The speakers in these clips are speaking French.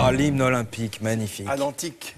Ah, l'hymne olympique, magnifique. À l'antique.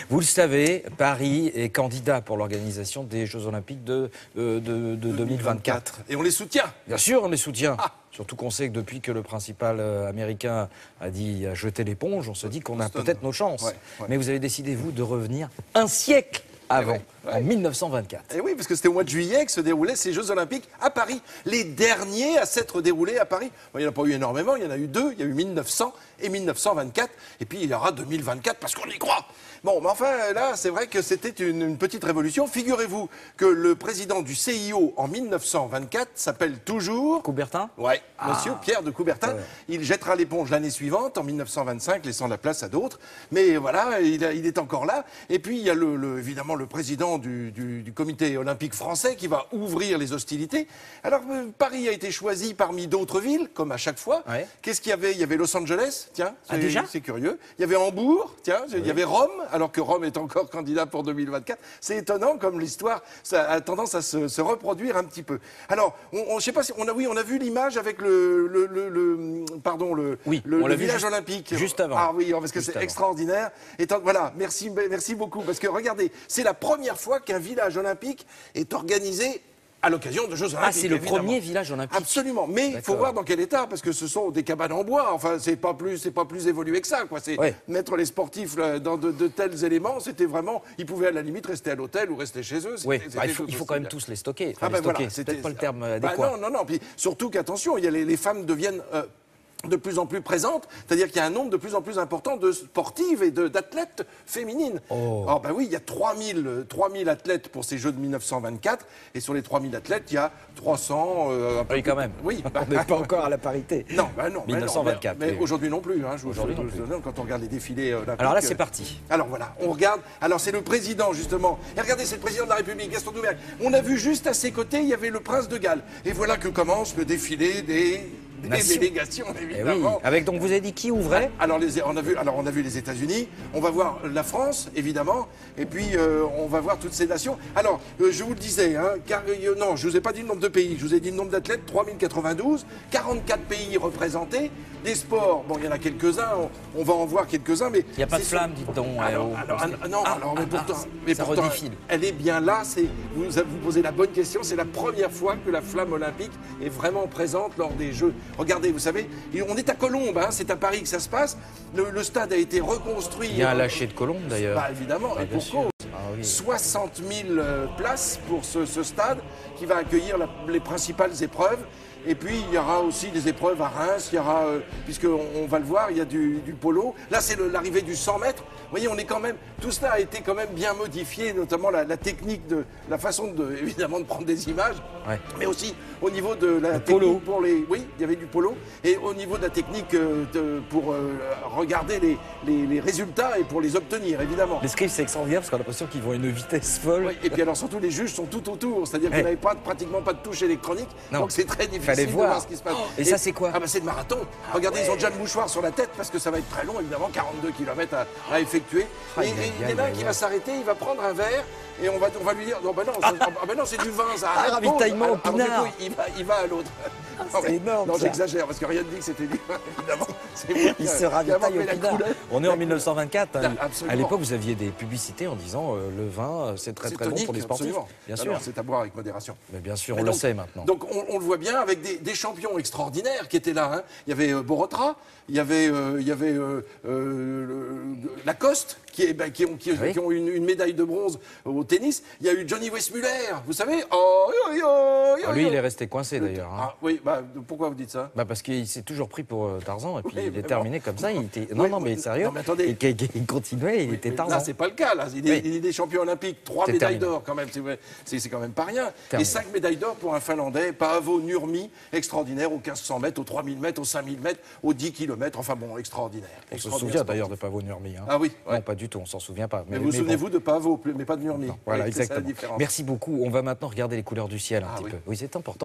Vous le savez, Paris est candidat pour l'organisation des Jeux Olympiques de 2024. Et on les soutient. Bien sûr, on les soutient. Surtout qu'on sait que depuis que le principal américain a jeté l'éponge, on se dit qu'on a peut-être nos chances. Ouais. Mais vous avez décidé, vous, de revenir un siècle avant, en 1924. Et oui, parce que c'était au mois de juillet que se déroulaient ces Jeux Olympiques à Paris. Les derniers à s'être déroulés à Paris. Bon, il n'y en a pas eu énormément, il y en a eu deux. Il y a eu 1900 et 1924. Et puis il y aura 2024 parce qu'on y croit. Bon, mais enfin, là, c'est vrai que c'était une petite révolution. Figurez-vous que le président du CIO en 1924 s'appelle toujours... Coubertin ? Ouais, monsieur Pierre de Coubertin. Ouais. Il jettera l'éponge l'année suivante, en 1925, laissant la place à d'autres. Mais voilà, il est encore là. Et puis, il y a évidemment le président du comité olympique français qui va ouvrir les hostilités. Alors, Paris a été choisi parmi d'autres villes, comme à chaque fois. Ouais. Qu'est-ce qu'il y avait ? Il y avait Los Angeles, tiens, c'est curieux. Il y avait Hambourg, tiens, il y avait Rome, alors que Rome est encore candidat pour 2024. C'est étonnant comme l'histoire a tendance à se reproduire un petit peu. Alors, je sais pas si on a vu l'image avec le village olympique. Juste avant. Ah oui, parce que c'est extraordinaire. Et voilà, merci beaucoup. Parce que regardez, c'est la première fois qu'un village olympique est organisé à l'occasion de Jeux Olympiques. Ah, c'est le premier village olympique. Absolument. Mais il faut voir dans quel état, parce que ce sont des cabanes en bois. Enfin, c'est pas plus évolué que ça, quoi. C'est mettre les sportifs dans de tels éléments. C'était vraiment, ils pouvaient à la limite rester à l'hôtel ou rester chez eux. Oui. Il faut quand même tous les stocker. Enfin, les stocker. C'est peut-être pas le terme adéquat. Non. Puis surtout qu'attention, les femmes deviennent de plus en plus présentes, c'est-à-dire qu'il y a un nombre de plus en plus important de sportives et d'athlètes féminines. Alors oui, il y a 3000 athlètes pour ces Jeux de 1924, et sur les 3000 athlètes, il y a 300... oui, quand même. Oui. On n'est pas encore à la parité. Non. 1924. Mais aujourd'hui non plus. Aujourd'hui non plus. Quand on regarde les défilés olympiques... Alors là, c'est parti. Alors voilà, on regarde. Alors c'est le président, justement. Et regardez, c'est le président de la République, Gaston Doumergue. On a vu juste à ses côtés, il y avait le prince de Galles. Et voilà que commence le défilé des délégations, évidemment. Oui. Avec, donc, vous avez dit qui ouvrait ? Alors, on a vu les États-Unis, on va voir la France, évidemment, et puis on va voir toutes ces nations. Alors, je vous le disais, car non, je ne vous ai pas dit le nombre de pays, je vous ai dit le nombre d'athlètes, 3092, 44 pays représentés, des sports, bon, il y en a quelques-uns, on va en voir quelques-uns, mais... Il n'y a pas de flamme, dites-donc. Mais pourtant, elle est bien là, vous posez la bonne question, c'est la première fois que la flamme olympique est vraiment présente lors des Jeux. Regardez, vous savez, on est à Colombes, c'est à Paris que ça se passe. Le stade a été reconstruit. Il y a un lâcher de Colombes d'ailleurs. Évidemment, et pour cause. 60 000 places pour ce stade qui va accueillir les principales épreuves. Et puis, il y aura aussi des épreuves à Reims, puisqu'on va le voir, il y a du polo. Là, c'est l'arrivée du 100 mètres. Vous voyez, tout cela a été quand même bien modifié, notamment la technique, la façon, évidemment, de prendre des images, mais aussi au niveau de la technique pour Oui, il y avait du polo. Et au niveau de la technique pour regarder les résultats et pour les obtenir, évidemment. Les scripts, c'est extraordinaire parce qu'on a l'impression qu'ils vont à une vitesse folle. Et puis alors, surtout, les juges sont tout autour. C'est-à-dire qu'il n'y avait pratiquement pas de touche électronique. Donc, c'est très difficile de voir ce qui se passe. Et ça, c'est quoi ? C'est le marathon. Regardez, ils ont déjà le mouchoir sur la tête parce que ça va être très long, évidemment, 42 km à effectuer. Et il y en a un qui va s'arrêter, il va prendre un verre et on va lui dire non, c'est du vin, ça arrête. Ravitaillement au pinard. Il va à l'autre. C'est énorme. Non, j'exagère parce que rien ne dit que c'était du vin, évidemment. Il se ravitaille au pinard. On est en 1924. À l'époque, vous aviez des publicités en disant le vin, c'est très très bon pour les sportifs. Bien sûr. C'est à boire avec modération. Mais bien sûr, on le sait maintenant. Donc on le voit bien avec des champions extraordinaires qui étaient là. Il y avait Borotra, il y avait Lacoste qui ont une médaille de bronze au tennis. Il y a eu Johnny Weissmuller, vous savez. Lui, il est resté coincé d'ailleurs. Oui, pourquoi vous dites ça ? Parce qu'il s'est toujours pris pour Tarzan et puis il est terminé comme ça. Non, mais sérieux. Non, mais attendez. Il continuait, il était Tarzan. Là, c'est pas le cas. Là, il est des champions olympiques, 3 médailles d'or quand même. C'est quand même pas rien. Et 5 médailles d'or pour un Finlandais, Paavo Nurmi, extraordinaire aux 1500 mètres, aux 3000 mètres, aux 5000 mètres, aux 10 km. Enfin bon, extraordinaire. On se souvient d'ailleurs de Paavo Nurmi. Ah oui. Non, pas du tout, on s'en souvient pas. Mais vous souvenez-vous de Paavo, mais pas de Nurmi. Voilà, exactement. Merci beaucoup. On va maintenant regarder les couleurs du ciel un petit peu. Oui, c'est important.